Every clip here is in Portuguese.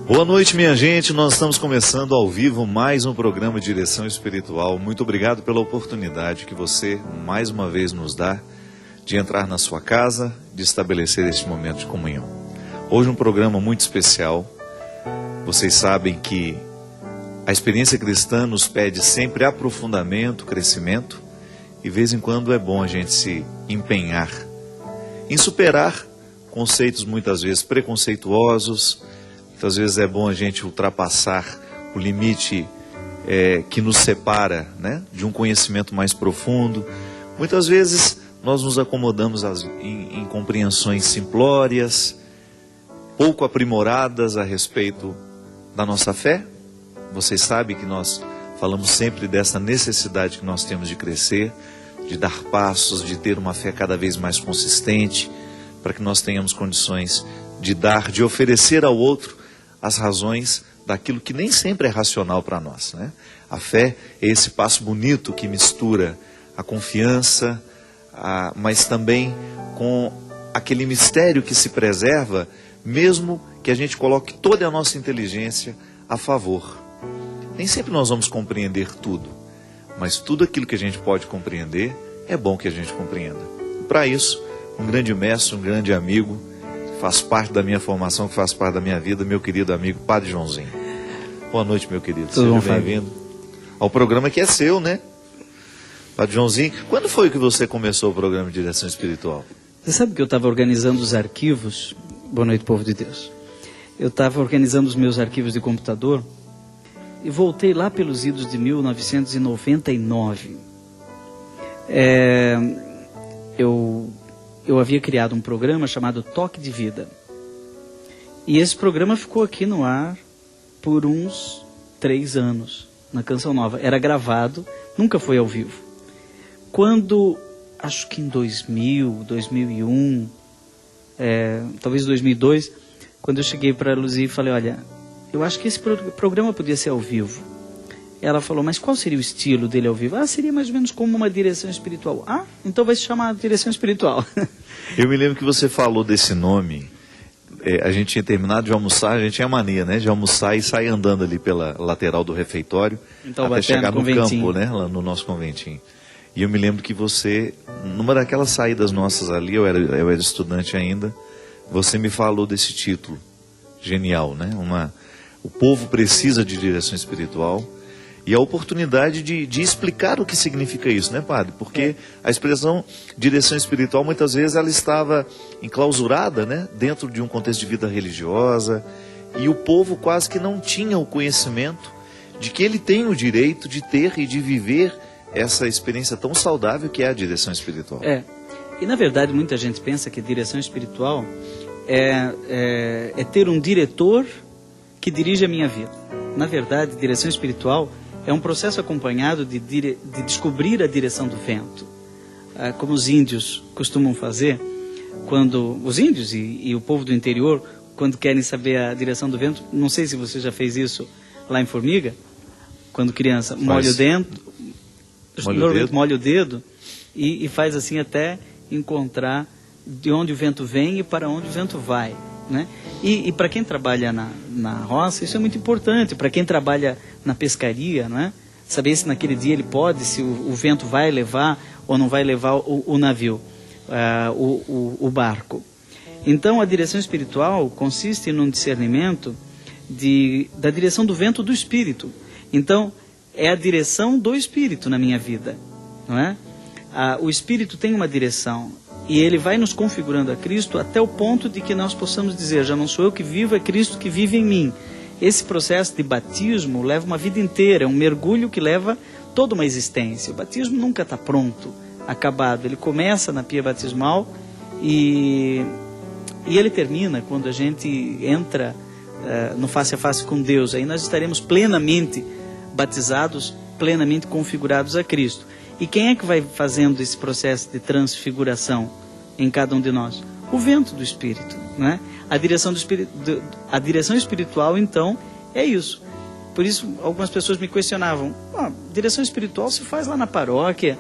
Boa noite, minha gente. Nós estamos começando ao vivo mais um programa de Direção Espiritual. Muito obrigado pela oportunidade que você mais uma vez nos dá de entrar na sua casa, de estabelecer este momento de comunhão. Hoje um programa muito especial. Vocês sabem que a experiência cristã nos pede sempre aprofundamento, crescimento, e de vez em quando é bom a gente se empenhar em superar conceitos muitas vezes preconceituosos. Muitas vezes é bom a gente ultrapassar o limite que nos separa, né, de um conhecimento mais profundo. Muitas vezes nós nos acomodamos em compreensões simplórias, pouco aprimoradas a respeito da nossa fé. Vocês sabem que nós falamos sempre dessa necessidade que nós temos de crescer, de dar passos, de ter uma fé cada vez mais consistente, para que nós tenhamos condições de dar, de oferecer ao outro as razões daquilo que nem sempre é racional para nós, né? A fé é esse passo bonito que mistura a confiança, mas também com aquele mistério que se preserva, mesmo que a gente coloque toda a nossa inteligência a favor. Nem sempre nós vamos compreender tudo, mas tudo aquilo que a gente pode compreender, é bom que a gente compreenda. Para isso, um grande mestre, um grande amigo, faz parte da minha formação, que faz parte da minha vida, meu querido amigo Padre Joãozinho. Boa noite, meu querido. Tudo Seja bem-vindo ao programa que é seu, né? Padre Joãozinho, quando foi que você começou o programa de Direção Espiritual? Você sabe que eu estava organizando os arquivos. Boa noite, povo de Deus. Eu estava organizando os meus arquivos de computador e voltei lá pelos idos de 1999. Eu havia criado um programa chamado Toque de Vida. E esse programa ficou aqui no ar por uns 3 anos, na Canção Nova. Era gravado, nunca foi ao vivo. Quando, acho que em 2000, 2001, talvez 2002, quando eu cheguei para a Luzia e falei, olha, eu acho que esse programa podia ser ao vivo. Ela falou, mas qual seria o estilo dele ao vivo? Seria mais ou menos como uma direção espiritual. Então vai se chamar direção espiritual. Eu me lembro que você falou desse nome. A gente tinha terminado de almoçar, a gente tinha mania, né, de almoçar e sair andando ali pela lateral do refeitório, então, até chegar no campo, né, lá no nosso conventinho. E eu me lembro que você, numa daquelas saídas nossas ali, eu era estudante ainda, você me falou desse título genial, né? O povo precisa de direção espiritual. E a oportunidade de explicar o que significa isso, né, padre? Porque a expressão direção espiritual, muitas vezes, ela estava enclausurada, né, dentro de um contexto de vida religiosa, e o povo quase que não tinha o conhecimento de que ele tem o direito de ter e de viver essa experiência tão saudável que é a direção espiritual. E na verdade muita gente pensa que direção espiritual é ter um diretor que dirige a minha vida. Na verdade, direção espiritual é um processo acompanhado de descobrir a direção do vento. Como os índios costumam fazer, quando os índios e o povo do interior, quando querem saber a direção do vento, não sei se você já fez isso lá em Formiga, quando criança, molha o dedo e faz assim até encontrar de onde o vento vem e para onde o vento vai, né? E para quem trabalha na roça, isso é muito importante. Para quem trabalha na pescaria, não é? Saber se naquele dia ele pode, se o vento vai levar ou não vai levar o navio, o barco. Então a direção espiritual consiste num discernimento da direção do vento do Espírito. Então é a direção do Espírito na minha vida, não é? O Espírito tem uma direção. E ele vai nos configurando a Cristo até o ponto de que nós possamos dizer, já não sou eu que vivo, é Cristo que vive em mim. Esse processo de batismo leva uma vida inteira, é um mergulho que leva toda uma existência. O batismo nunca está pronto, acabado. Ele começa na pia batismal e ele termina quando a gente entra no face a face com Deus. Aí nós estaremos plenamente batizados, plenamente configurados a Cristo. E quem é que vai fazendo esse processo de transfiguração em cada um de nós? O vento do Espírito, né? A direção espiritual, então, é isso. Por isso, algumas pessoas me questionavam, direção espiritual se faz lá na paróquia,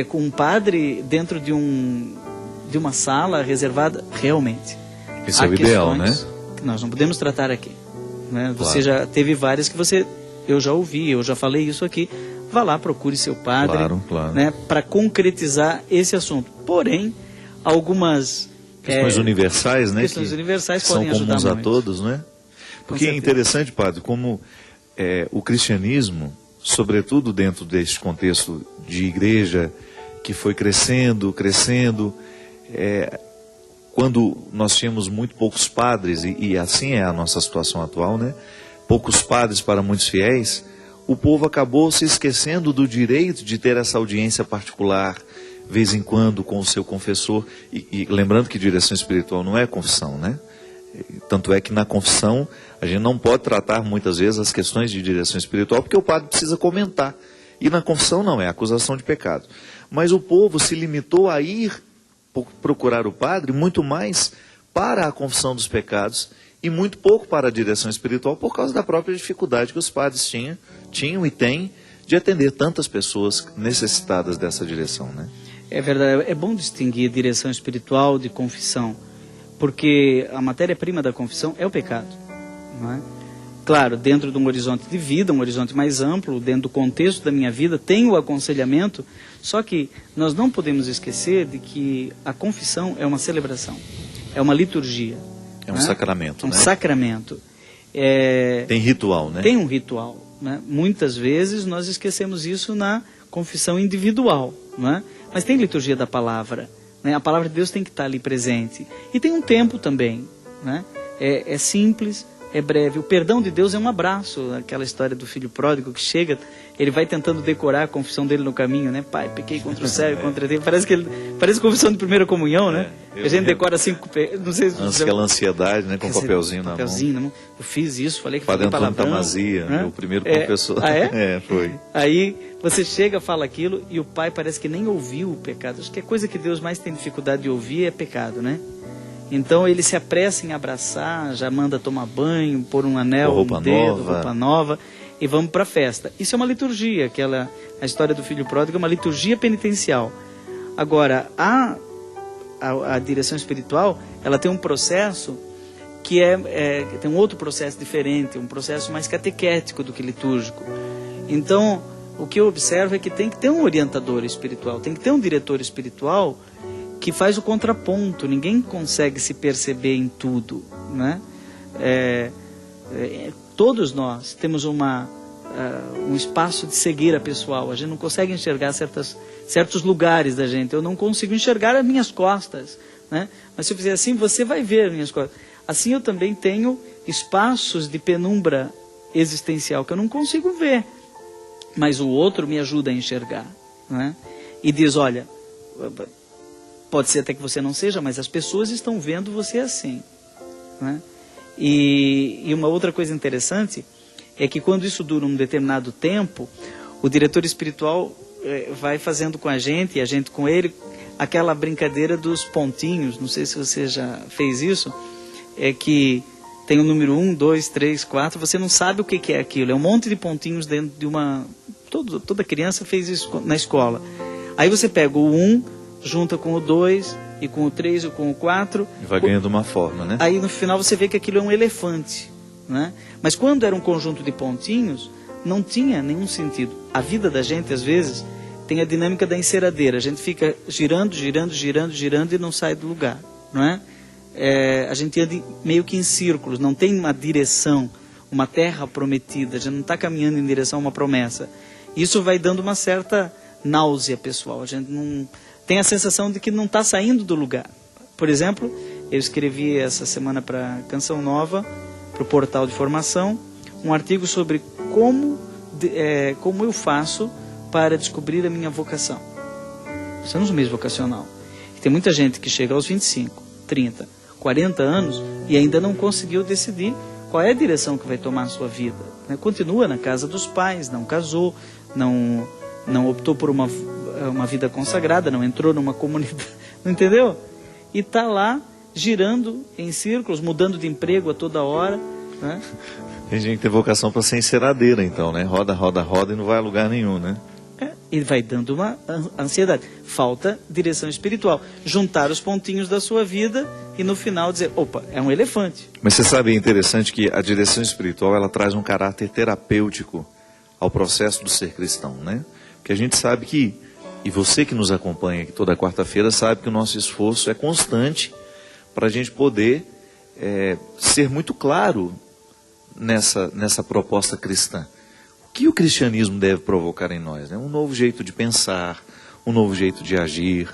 com um padre dentro de uma sala reservada. Realmente. Isso é o ideal, né? Que nós não podemos tratar aqui. né? Claro. Você já teve várias que eu já ouvi, eu já falei isso aqui. Vá lá, procure seu padre, Claro. né, para concretizar esse assunto. Porém, algumas questões universais, né? Questões universais são podem ajudar comuns a muito. todos, né? Porque é interessante, padre, como o cristianismo, sobretudo dentro deste contexto de igreja que foi crescendo, quando nós tínhamos muito poucos padres, e assim é a nossa situação atual, né? Poucos padres para muitos fiéis, o povo acabou se esquecendo do direito de ter essa audiência particular, vez em quando, com o seu confessor. E lembrando que direção espiritual não é confissão, né? Tanto é que na confissão a gente não pode tratar muitas vezes as questões de direção espiritual, porque o padre precisa comentar. E na confissão não, é acusação de pecado. Mas o povo se limitou a ir procurar o padre muito mais para a confissão dos pecados e muito pouco para a direção espiritual, por causa da própria dificuldade que os padres tinham e têm de atender tantas pessoas necessitadas dessa direção, né? É verdade, é bom distinguir direção espiritual de confissão, porque a matéria-prima da confissão é o pecado, não é? Claro, dentro de um horizonte de vida, um horizonte mais amplo, dentro do contexto da minha vida, tem o aconselhamento, só que nós não podemos esquecer de que a confissão é uma celebração, é uma liturgia. É um sacramento, né? Um sacramento. Tem ritual, né? Tem um ritual, né? Muitas vezes nós esquecemos isso na confissão individual, né? Mas tem liturgia da palavra, né? A palavra de Deus tem que estar ali presente. E tem um tempo também, né? É simples, é breve. O perdão de Deus é um abraço. Aquela história do filho pródigo que chega, ele vai tentando decorar a confissão dele no caminho, né? Pai, pequei contra o céu e contra ti. Parece confissão de primeira comunhão, né? A gente decora 5, não sei se aquela ansiedade, né? Com um papelzinho na mão. Eu fiz isso, falei que Padre falei Antônio Tamazia, né? O primeiro professor. Ah, é? Foi. Aí você chega, fala aquilo e o pai parece que nem ouviu o pecado. Acho que a coisa que Deus mais tem dificuldade de ouvir é pecado, né? Então ele se apressa em abraçar, já manda tomar banho, pôr um anel no dedo, roupa nova, e vamos para a festa. Isso é uma liturgia, a história do filho pródigo é uma liturgia penitencial. Agora, a direção espiritual, ela tem um processo que tem um outro processo diferente, um processo mais catequético do que litúrgico. Então, o que eu observo é que tem que ter um orientador espiritual, tem que ter um diretor espiritual que faz o contraponto. Ninguém consegue se perceber em tudo, né? Todos nós temos um espaço de cegueira pessoal. A gente não consegue enxergar certos lugares da gente. Eu não consigo enxergar as minhas costas, né? Mas se eu fizer assim, você vai ver as minhas costas. Assim eu também tenho espaços de penumbra existencial que eu não consigo ver, mas o outro me ajuda a enxergar, né? E diz, olha, pode ser até que você não seja, mas as pessoas estão vendo você assim, né? E uma outra coisa interessante é que quando isso dura um determinado tempo, o diretor espiritual vai fazendo com a gente, e a gente com ele, aquela brincadeira dos pontinhos. Não sei se você já fez isso, é que tem o número 1, 2, 3, 4, você não sabe o que é aquilo, é um monte de pontinhos dentro de uma... Toda criança fez isso na escola. Aí você pega o 1, junta com o 2, e com o 3 ou com o 4. E vai ganhando uma forma, né? Aí no final você vê que aquilo é um elefante, né? Mas quando era um conjunto de pontinhos, não tinha nenhum sentido. A vida da gente, às vezes, tem a dinâmica da enceradeira. A gente fica girando e não sai do lugar, não é? A gente anda meio que em círculos, não tem uma direção, uma terra prometida. A gente não está caminhando em direção a uma promessa. Isso vai dando uma certa náusea pessoal. A gente não tem a sensação de que não está saindo do lugar. Por exemplo, eu escrevi essa semana para Canção Nova, para o portal de formação, um artigo sobre como eu faço para descobrir a minha vocação. Nós temos um mês vocacional. E tem muita gente que chega aos 25, 30, 40 anos e ainda não conseguiu decidir qual é a direção que vai tomar a sua vida, né? Continua na casa dos pais, não casou, não optou por uma vida consagrada, não entrou numa comunidade, não entendeu? E está lá girando em círculos, mudando de emprego a toda hora, né? Tem gente que tem vocação para ser enceradeira, então, né? Roda, roda, roda e não vai a lugar nenhum, né? ele vai dando uma ansiedade. Falta direção espiritual. Juntar os pontinhos da sua vida e no final dizer, opa, é um elefante. Mas você sabe, é interessante que a direção espiritual, ela traz um caráter terapêutico ao processo do ser cristão, né? Porque a gente sabe que, e você que nos acompanha aqui toda quarta-feira, sabe que o nosso esforço é constante para a gente poder ser muito claro nessa proposta cristã. O que o cristianismo deve provocar em nós? Né? Um novo jeito de pensar, um novo jeito de agir.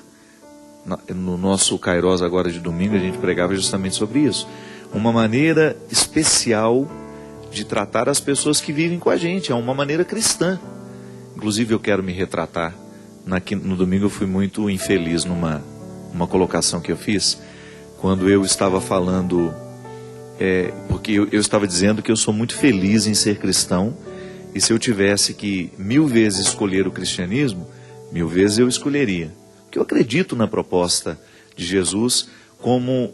No nosso Kairos agora de domingo a gente pregava justamente sobre isso. Uma maneira especial de tratar as pessoas que vivem com a gente, é uma maneira cristã. Inclusive eu quero me retratar. No domingo eu fui muito infeliz numa colocação que eu fiz, quando eu estava falando, porque eu estava dizendo que eu sou muito feliz em ser cristão, e se eu tivesse que 1000 vezes escolher o cristianismo, 1000 vezes eu escolheria. Porque eu acredito na proposta de Jesus como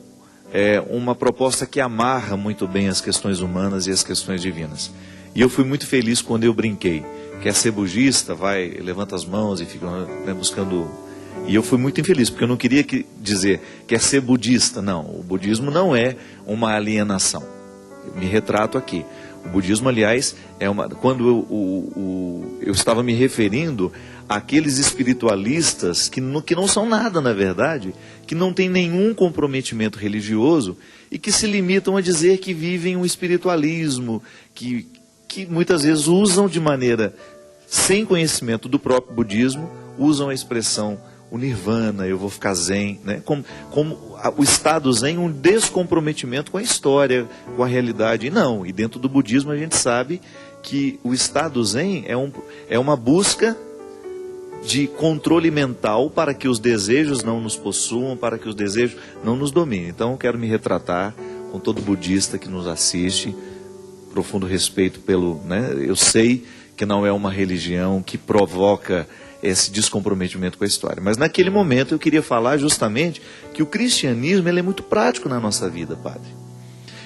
uma proposta que amarra muito bem as questões humanas e as questões divinas. E eu fui muito feliz quando eu brinquei. Quer ser budista, levanta as mãos e fica buscando... E eu fui muito infeliz, porque eu não queria dizer, quer ser budista. Não, o budismo não é uma alienação. Eu me retrato aqui. O budismo, aliás, quando eu estava me referindo àqueles espiritualistas que não são nada, na verdade, que não têm nenhum comprometimento religioso e que se limitam a dizer que vivem um espiritualismo, que muitas vezes usam de maneira sem conhecimento do próprio budismo, usam a expressão o nirvana, eu vou ficar zen, né? Como o estado zen, um descomprometimento com a história, com a realidade. E dentro do budismo a gente sabe que o estado zen é uma busca de controle mental para que os desejos não nos possuam, para que os desejos não nos dominem. Então eu quero me retratar com todo budista que nos assiste, profundo respeito pelo... né? Eu sei que não é uma religião que provoca esse descomprometimento com a história. Mas naquele momento eu queria falar justamente que o cristianismo ele é muito prático na nossa vida, padre.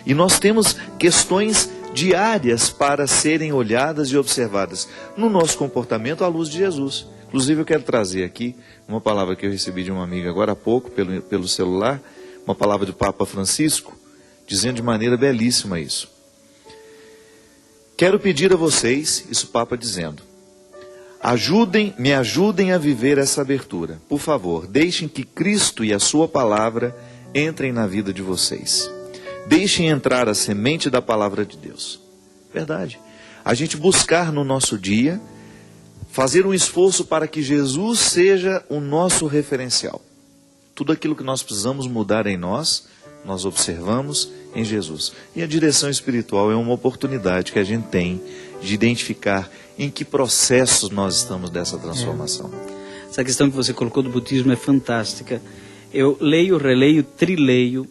E nós temos questões diárias para serem olhadas e observadas no nosso comportamento à luz de Jesus. Inclusive eu quero trazer aqui uma palavra que eu recebi de uma amiga agora há pouco pelo celular, uma palavra do Papa Francisco, dizendo de maneira belíssima isso. Quero pedir a vocês, isso o Papa dizendo, me ajudem a viver essa abertura. Por favor, deixem que Cristo e a sua palavra entrem na vida de vocês. Deixem entrar a semente da palavra de Deus. Verdade. A gente buscar no nosso dia, fazer um esforço para que Jesus seja o nosso referencial. Tudo aquilo que nós precisamos mudar em nós observamos em Jesus. E a direção espiritual é uma oportunidade que a gente tem de identificar em que processos nós estamos dessa transformação. Essa questão que você colocou do budismo é fantástica. Eu leio, releio, trileio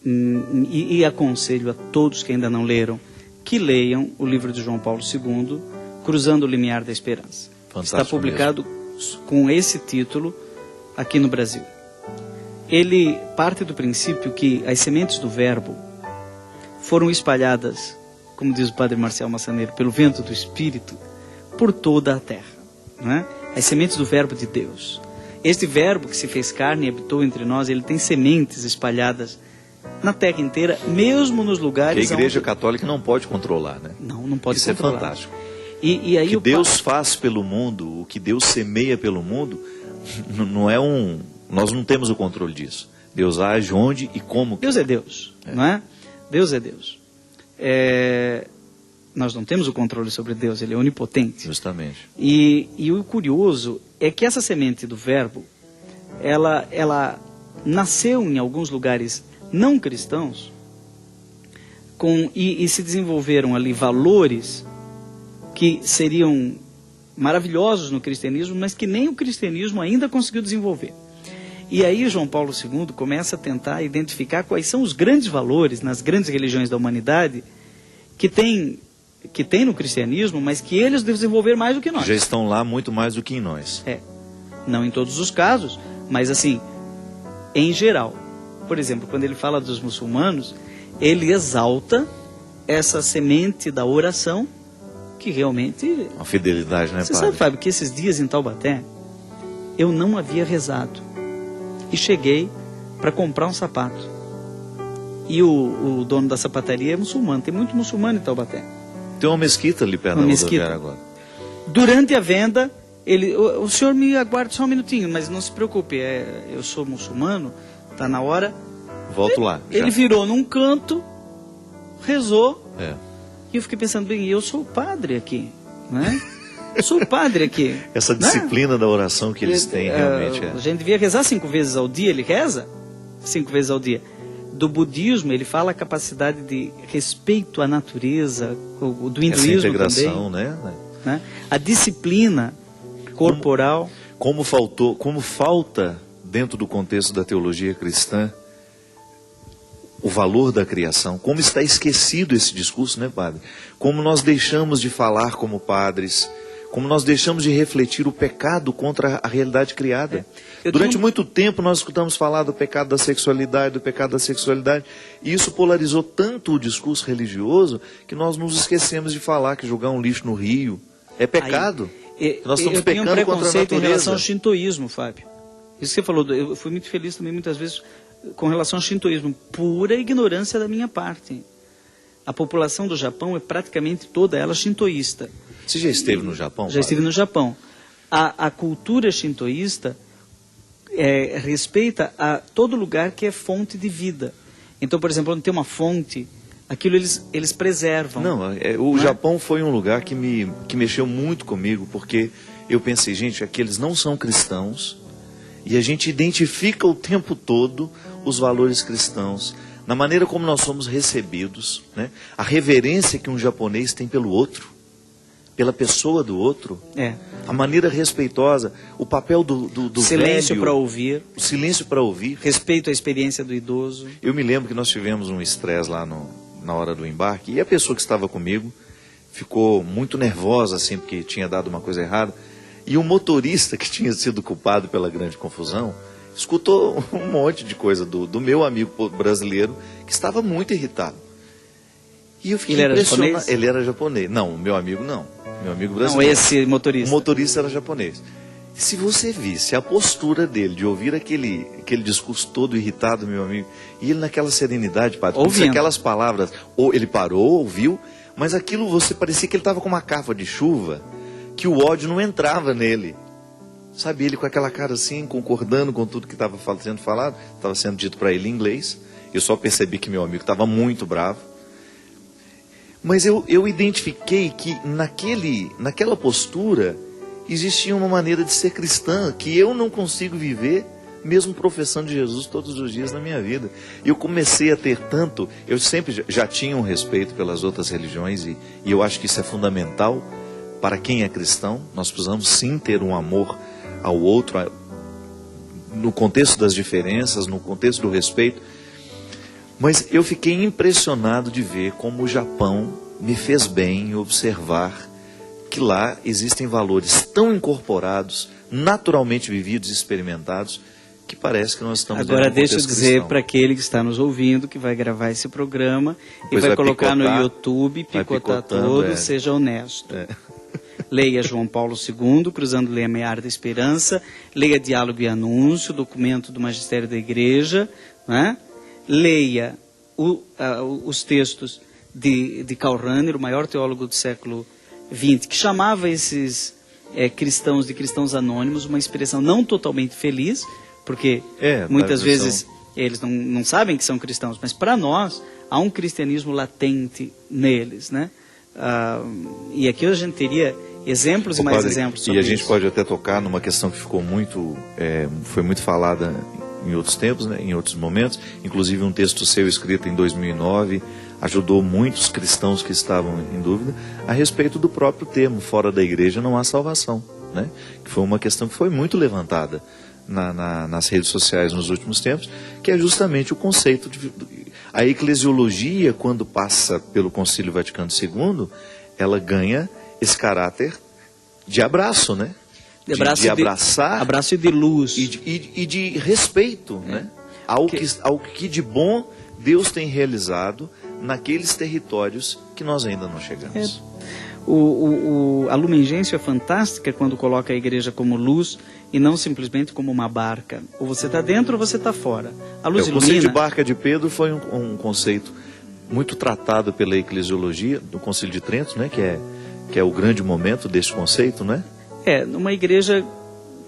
e aconselho a todos que ainda não leram que leiam o livro de João Paulo II, Cruzando o Limiar da Esperança. Fantástico. Está publicado com esse título aqui no Brasil. Ele parte do princípio que as sementes do verbo foram espalhadas, como diz o padre Marcial Massaneiro, pelo vento do Espírito, por toda a terra. Não é? As sementes do verbo de Deus. Este verbo que se fez carne e habitou entre nós, ele tem sementes espalhadas na terra inteira, mesmo nos lugares... Que a Igreja Católica não pode controlar, né? Não pode Isso controlar. Isso é fantástico. E aí o que Deus faz pelo mundo, o que Deus semeia pelo mundo, não é nós não temos o controle disso. Deus age onde e como. Deus é Deus, não é? Deus é Deus. Nós não temos o controle sobre Deus, Ele é onipotente. Justamente. E o curioso é que essa semente do verbo, ela nasceu em alguns lugares não cristãos e se desenvolveram ali valores que seriam maravilhosos no cristianismo, mas que nem o cristianismo ainda conseguiu desenvolver. E aí João Paulo II começa a tentar identificar quais são os grandes valores nas grandes religiões da humanidade que tem no cristianismo, mas que eles desenvolveram mais do que nós. Já estão lá muito mais do que em nós. Não em todos os casos, mas assim, em geral. Por exemplo, quando ele fala dos muçulmanos, ele exalta essa semente da oração que realmente... Uma fidelidade, né, Você padre? sabe, Fábio, que esses dias em Taubaté, eu não havia rezado. E cheguei para comprar um sapato. E o dono da sapataria é muçulmano, tem muito muçulmano em Taubaté. Tem uma mesquita ali perto da rodoviária agora. Durante a venda, o senhor me aguarde só um minutinho, mas não se preocupe, eu sou muçulmano, está na hora. Volto lá. Já. Ele virou num canto, rezou, É. e eu fiquei pensando, bem, eu sou o padre aqui, né? Eu sou o padre aqui. Essa disciplina da oração que eles têm, realmente A gente devia rezar 5 vezes ao dia, ele reza 5 vezes ao dia. Do budismo, ele fala a capacidade de respeito à natureza, do hinduísmo essa integração, também, né? A disciplina corporal. Como falta dentro do contexto da teologia cristã o valor da criação, como está esquecido esse discurso, né, padre? Como nós deixamos de falar como padres, como nós deixamos de refletir o pecado contra a realidade criada. Durante muito tempo nós escutamos falar do pecado da sexualidade, e isso polarizou tanto o discurso religioso que nós nos esquecemos de falar que jogar um lixo no rio é pecado. Nós estamos pecando contra a preconceito em relação ao natureza. shintoísmo, Fábio. Isso que você falou, eu fui muito feliz também muitas vezes com relação ao shintoísmo. Pura ignorância da minha parte. A população do Japão é praticamente toda ela shintoísta. Você já esteve no Japão? Já estive no Japão. A cultura shintoísta respeita a todo lugar que é fonte de vida. Então, por exemplo, onde tem uma fonte, aquilo eles preservam. O Japão foi um lugar que mexeu muito comigo, porque eu pensei, gente, aqueles não são cristãos, e a gente identifica o tempo todo os valores cristãos, na maneira como nós somos recebidos, né? A reverência que um japonês tem pelo outro, pela pessoa do outro, a maneira respeitosa, o papel do silêncio para ouvir, o silêncio para ouvir, respeito à experiência do idoso. Eu me lembro que nós tivemos um estresse lá na hora do embarque, e a pessoa que estava comigo ficou muito nervosa, assim, porque tinha dado uma coisa errada, e o motorista que tinha sido culpado pela grande confusão escutou um monte de coisa do meu amigo brasileiro, que estava muito irritado. E eu fiquei impressionado. Japonês? Ele era japonês. Não, o meu amigo não. Meu amigo brasileiro. Não, esse motorista. O motorista era japonês. Se você visse a postura dele de ouvir aquele discurso todo irritado, meu amigo, e ele naquela serenidade, padre, ouvindo aquelas palavras, ou ele parou, ouviu, mas aquilo você parecia que ele estava com uma capa de chuva, que o ódio não entrava nele. Sabe, ele com aquela cara assim, concordando com tudo que estava sendo falado, estava sendo dito para ele em inglês. Eu só percebi que meu amigo estava muito bravo. Mas eu identifiquei que naquela postura existia uma maneira de ser cristã que eu não consigo viver, mesmo professando Jesus todos os dias na minha vida. E eu comecei a ter tanto, eu sempre já tinha um respeito pelas outras religiões, e eu acho que isso é fundamental para quem é cristão. Nós precisamos sim ter um amor ao outro, no contexto das diferenças, no contexto do respeito. Mas eu fiquei impressionado de ver como o Japão me fez bem observar que lá existem valores tão incorporados, naturalmente vividos e experimentados, que parece que nós estamos... Agora deixa eu dizer para aquele que está nos ouvindo, que vai gravar esse programa, e vai colocar no YouTube, picotar todo, seja honesto. Leia João Paulo II, Cruzando o Limiar da Esperança, leia Diálogo e Anúncio, documento do Magistério da Igreja, né? Leia os textos de Karl Rahner, o maior teólogo do século XX, que chamava esses cristãos de cristãos anônimos, uma expressão não totalmente feliz, porque muitas vezes eles não sabem que são cristãos, mas para nós há um cristianismo latente neles, né? E aqui a gente teria exemplos e mais exemplos sobre isso. E a gente pode até tocar numa questão que ficou foi muito falada em outros tempos, né, em outros momentos, inclusive um texto seu escrito em 2009 ajudou muitos cristãos que estavam em dúvida a respeito do próprio termo, fora da igreja não há salvação, né? Que foi uma questão que foi muito levantada nas redes sociais nos últimos tempos, que é justamente o conceito a eclesiologia, quando passa pelo Concílio Vaticano II, ela ganha esse caráter de abraço, né? De abraçar, abraço e de luz e de respeito, né? Ao que de bom Deus tem realizado naqueles territórios que nós ainda não chegamos. A Lumen Gentium é fantástica quando coloca a igreja como luz e não simplesmente como uma barca. Ou você está dentro ou você está fora. A luz O ilumina. conceito de barca de Pedro foi um conceito muito tratado pela eclesiologia do Concílio de Trento, né, que é o grande momento desse conceito, né? Numa igreja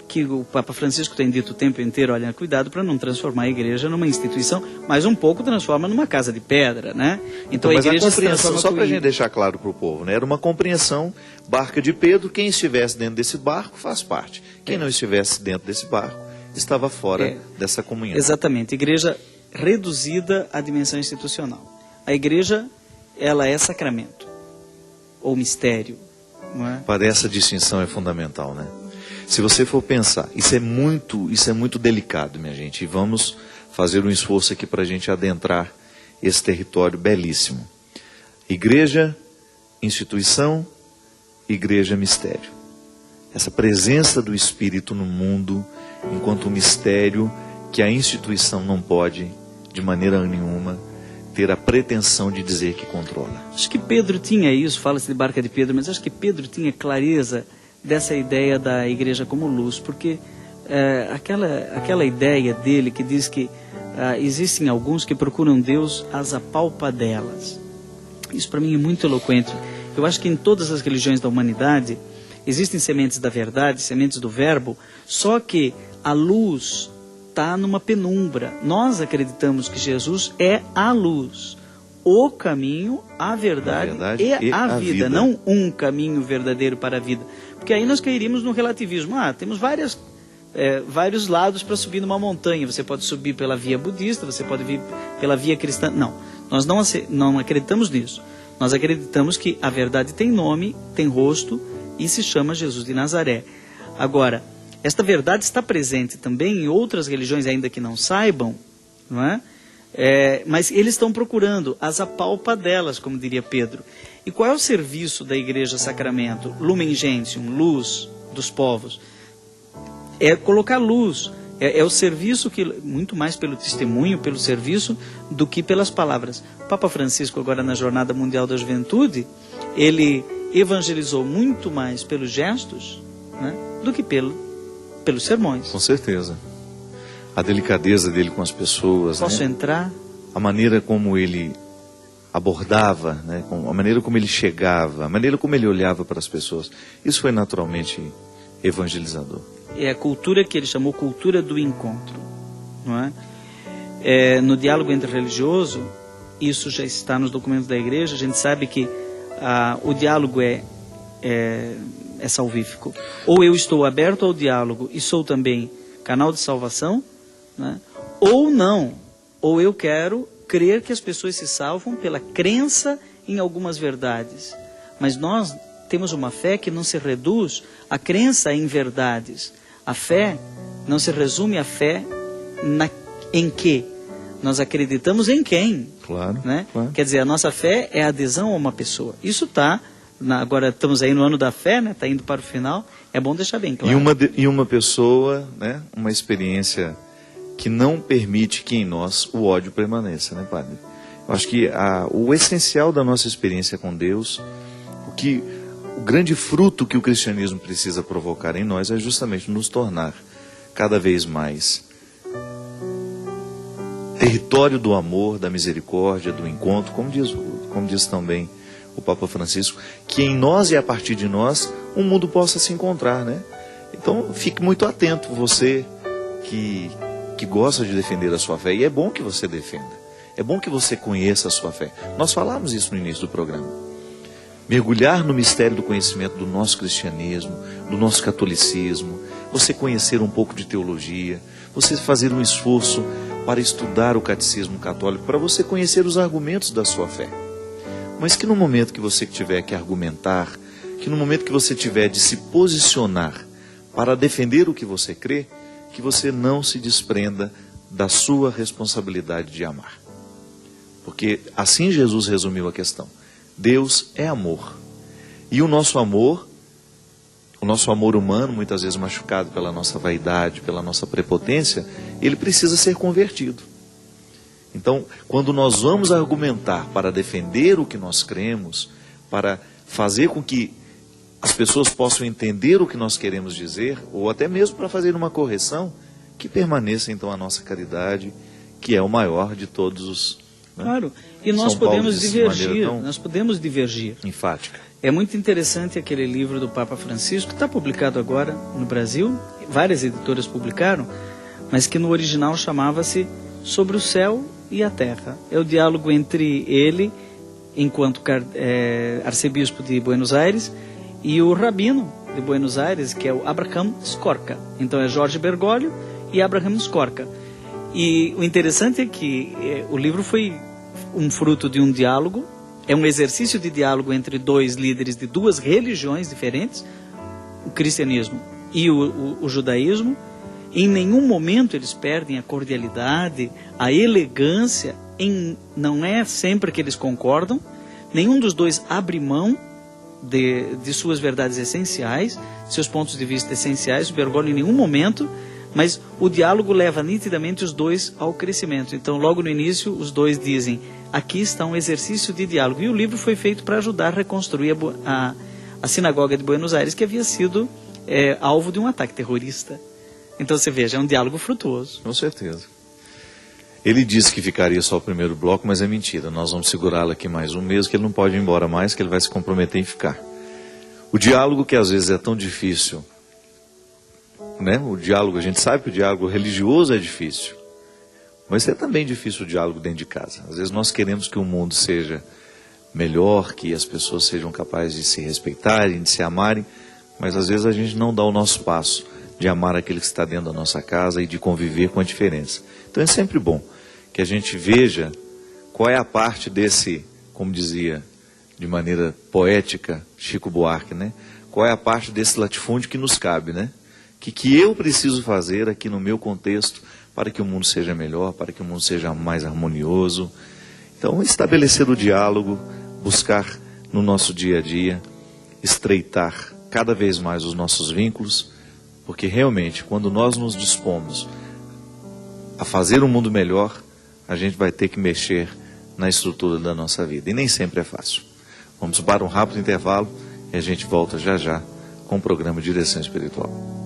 que o Papa Francisco tem dito o tempo inteiro, olha, cuidado para não transformar a igreja numa instituição, mas um pouco transforma numa casa de pedra, né? Então mas a igreja a compreensão, se transforma só para a gente deixar claro para o povo, né? Era uma compreensão, barca de Pedro, quem estivesse dentro desse barco faz parte. Quem não estivesse dentro desse barco estava fora dessa comunhão. Exatamente, igreja reduzida à dimensão institucional. A igreja, ela é sacramento, ou mistério, não é? Para essa distinção é fundamental, né? Se você for pensar, isso é muito delicado, minha gente, e vamos fazer um esforço aqui para a gente adentrar esse território belíssimo. Igreja, instituição, igreja, mistério. Essa presença do Espírito no mundo, enquanto um mistério que a instituição não pode, de maneira nenhuma, ter a pretensão de dizer que controla. Acho que Pedro tinha isso, fala-se de barca de Pedro, mas acho que Pedro tinha clareza dessa ideia da igreja como luz, porque aquela ideia dele que diz que existem alguns que procuram Deus às apalpadelas. Isso para mim é muito eloquente. Eu acho que em todas as religiões da humanidade existem sementes da verdade, sementes do verbo, só que a luz está numa penumbra. Nós acreditamos que Jesus é a luz, o caminho, a verdade e a vida, não um caminho verdadeiro para a vida. Porque aí nós cairíamos no relativismo. Temos vários lados para subir numa montanha. Você pode subir pela via budista, você pode vir pela via cristã. Não, nós não acreditamos nisso. Nós acreditamos que a verdade tem nome, tem rosto e se chama Jesus de Nazaré. Agora, esta verdade está presente também em outras religiões, ainda que não saibam, não é? Mas eles estão procurando as apalpadelas, como diria Pedro. E qual é o serviço da Igreja Sacramento? Lumen Gentium, luz dos povos. É colocar luz. É o serviço que, muito mais pelo testemunho, pelo serviço, do que pelas palavras. O Papa Francisco, agora na Jornada Mundial da Juventude, ele evangelizou muito mais pelos gestos, né, do que pelos sermões. Com certeza. A delicadeza dele com as pessoas. Posso entrar? A maneira como ele abordava, né, a maneira como ele chegava, a maneira como ele olhava para as pessoas. Isso foi naturalmente evangelizador. É a cultura que ele chamou cultura do encontro, não é? No diálogo interreligioso, isso já está nos documentos da igreja. A gente sabe que o diálogo é salvífico. Ou eu estou aberto ao diálogo e sou também canal de salvação, né? Ou não. Ou eu quero crer que as pessoas se salvam pela crença em algumas verdades. Mas nós temos uma fé que não se reduz à crença em verdades. A fé não se resume à fé em que? Nós acreditamos em quem? Claro, né? Claro. Quer dizer, a nossa fé é a adesão a uma pessoa. Isso está, agora estamos aí no ano da fé, né? Está indo para o final, é bom deixar bem claro. E uma pessoa, né? Uma experiência que não permite que em nós o ódio permaneça, né, Padre? Eu acho que o essencial da nossa experiência com Deus, o grande fruto que o cristianismo precisa provocar em nós é justamente nos tornar cada vez mais território do amor, da misericórdia, do encontro, como diz também o Papa Francisco, que em nós e a partir de nós o mundo possa se encontrar, né? Então fique muito atento, você que gosta de defender a sua fé, e é bom que você defenda, é bom que você conheça a sua fé. Nós falamos isso no início do programa. Mergulhar no mistério do conhecimento do nosso cristianismo, do nosso catolicismo, você conhecer um pouco de teologia, você fazer um esforço para estudar o catecismo católico, para você conhecer os argumentos da sua fé. Mas que no momento que você tiver que argumentar, que no momento que você tiver de se posicionar para defender o que você crê, que você não se desprenda da sua responsabilidade de amar. Porque assim Jesus resumiu a questão. Deus é amor. E o nosso amor humano, muitas vezes machucado pela nossa vaidade, pela nossa prepotência, ele precisa ser convertido. Então, quando nós vamos argumentar para defender o que nós cremos, para fazer com que as pessoas possam entender o que nós queremos dizer, ou até mesmo para fazer uma correção, que permaneça então a nossa caridade, que é o maior de todos os... Né? Claro, e nós podemos divergir, tão enfática. É muito interessante aquele livro do Papa Francisco, que está publicado agora no Brasil, várias editoras publicaram, mas que no original chamava-se Sobre o Céu e a Terra. É o diálogo entre ele, enquanto arcebispo de Buenos Aires, e o rabino de Buenos Aires, que é o Abraham Skorka. Então é Jorge Bergoglio e Abraham Skorka. E o interessante é que o livro foi um fruto de um diálogo, é um exercício de diálogo entre dois líderes de duas religiões diferentes, o cristianismo e o judaísmo. Em nenhum momento eles perdem a cordialidade, a elegância, não é sempre que eles concordam, nenhum dos dois abre mão de suas verdades essenciais, seus pontos de vista essenciais, o Bergoglio em nenhum momento, mas o diálogo leva nitidamente os dois ao crescimento. Então, logo no início, os dois dizem, aqui está um exercício de diálogo. E o livro foi feito para ajudar a reconstruir a sinagoga de Buenos Aires, que havia sido alvo de um ataque terrorista. Então, você veja, é um diálogo frutuoso. Com certeza. Ele disse que ficaria só o primeiro bloco, mas é mentira. Nós vamos segurá-lo aqui mais um mês, que ele não pode ir embora mais, que ele vai se comprometer em ficar. O diálogo, que às vezes é tão difícil, né? O diálogo, a gente sabe que o diálogo religioso é difícil, mas é também difícil o diálogo dentro de casa. Às vezes nós queremos que o mundo seja melhor, que as pessoas sejam capazes de se respeitarem, de se amarem, mas às vezes a gente não dá o nosso passo de amar aquele que está dentro da nossa casa e de conviver com a diferença. Então é sempre bom que a gente veja qual é a parte desse, como dizia de maneira poética Chico Buarque, né? Qual é a parte desse latifúndio que nos cabe, né? Que eu preciso fazer aqui no meu contexto para que o mundo seja melhor, para que o mundo seja mais harmonioso. Então, estabelecer o diálogo, buscar no nosso dia a dia, estreitar cada vez mais os nossos vínculos, porque realmente, quando nós nos dispomos a fazer um mundo melhor, a gente vai ter que mexer na estrutura da nossa vida. E nem sempre é fácil. Vamos para um rápido intervalo e a gente volta já já com o programa Direção Espiritual.